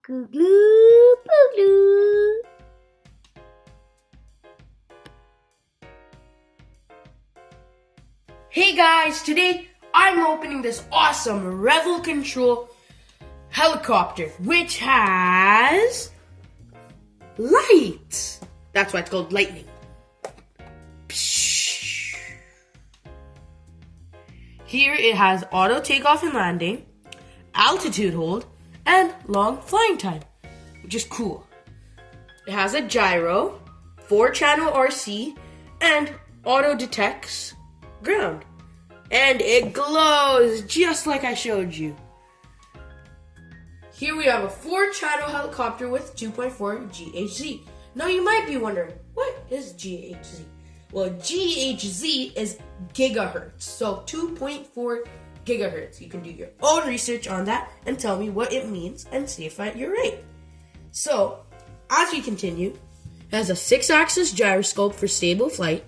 Glue, glue, glue, glue. Hey guys, today I'm opening this awesome Revell control helicopter which has lights. That's why it's called lightning. Here it has auto takeoff and landing, altitude hold, and long flying time, which is cool. It has a gyro, 4-channel RC, and auto detects ground. And it glows just like I showed you. Here we have a 4-channel helicopter with 2.4 GHz. Now you might be wondering, what is GHz? Well, GHz is gigahertz, so 2.4 gigahertz. You can do your own research on that and tell me what it means and see if you're right. So, as we continue, it has a 6-axis gyroscope for stable flight,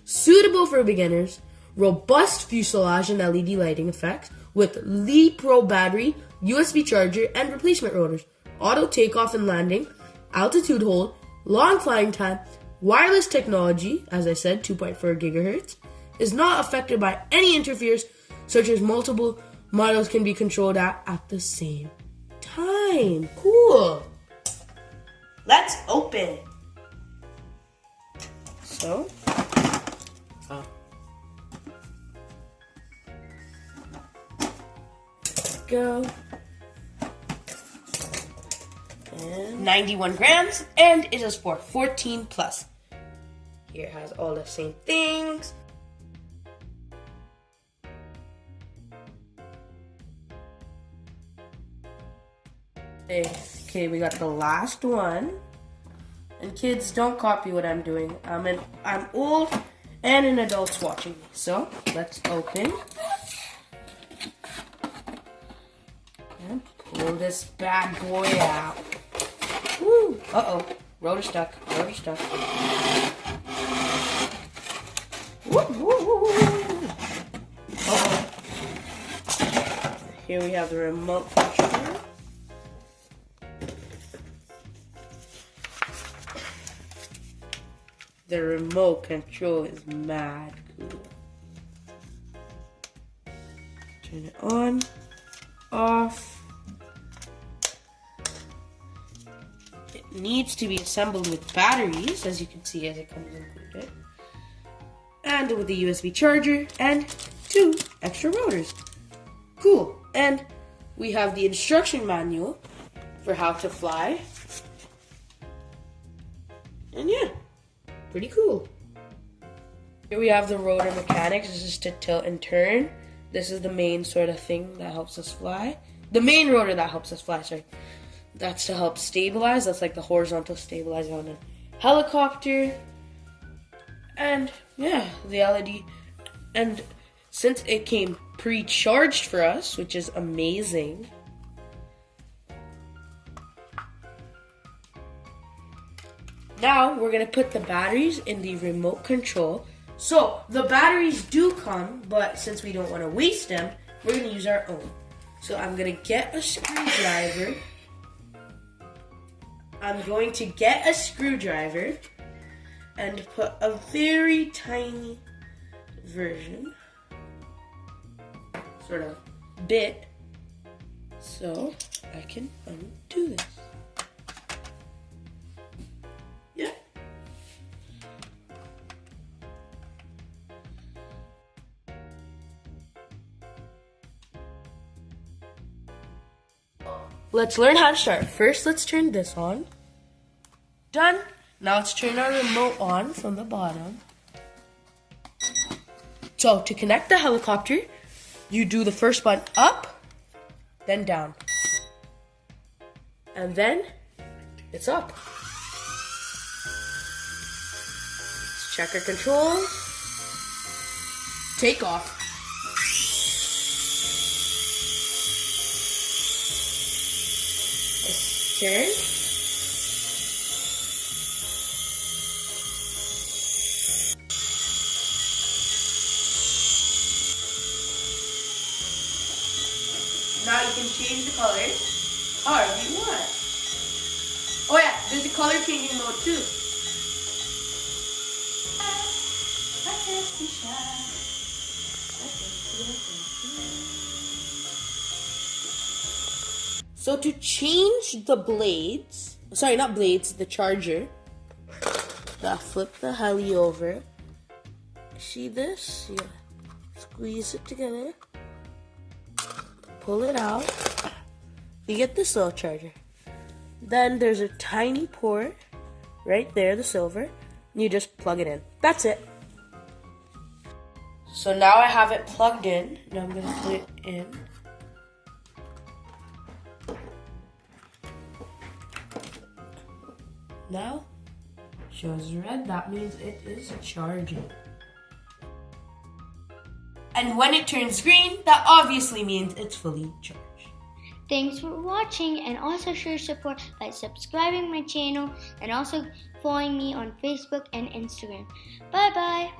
suitable for beginners, robust fuselage and LED lighting effects with Li-Pro battery, USB charger, and replacement rotors, auto takeoff and landing, altitude hold, long flying time, wireless technology, as I said, 2.4 gigahertz, is not affected by any interference, such as multiple models can be controlled at the same time. Cool. Let's open. So, go. And 91 grams, and it is for 14 plus. Here it has all the same things. Okay, we got the last one. And kids, don't copy what I'm doing. I'm old and an adult's watching me. So let's open. And pull this bad boy out. Woo! Uh-oh. Rotor stuck. Rotor stuck. Woo, woo, woo, woo. Uh-oh. Here we have the remote control. The remote control is mad cool. Turn it on, off. It needs to be assembled with batteries, as you can see as it comes included. And with a USB charger and 2 extra rotors. Cool. And we have the instruction manual for how to fly. And yeah. Pretty cool. Here we have the rotor mechanics. This is to tilt and turn. This is the main sort of thing that helps us fly. The main rotor that helps us fly, sorry. That's to help stabilize. That's like the horizontal stabilizer on a helicopter. And yeah, the LED. And since it came pre-charged for us, which is amazing. Now, we're going to put the batteries in the remote control. So, the batteries do come, but since we don't want to waste them, we're going to use our own. So, I'm going to get a screwdriver. And put a very tiny version, sort of bit, so I can undo this. Yeah. Let's learn how to start. First, let's turn this on. Done. Now let's turn our remote on from the bottom. So, to connect the helicopter, you do the first button up, then down. And then, it's up. Check our controls. Take off. Let's turn. Now you can change the colors however you want. color changing mode too. So to change the blades, sorry, not blades, the charger, flip the heli over. See this? Yeah. Squeeze it together. Pull it out. You get this little charger. Then there's a tiny port right there, the silver. And you just plug it in. That's it. So now I have it plugged in. Now I'm going to put it in. Now, shows red. That means it is charging. And when it turns green, that obviously means it's fully charged. Thanks for watching, and also show support by subscribing my channel and also following me on Facebook and Instagram. Bye bye.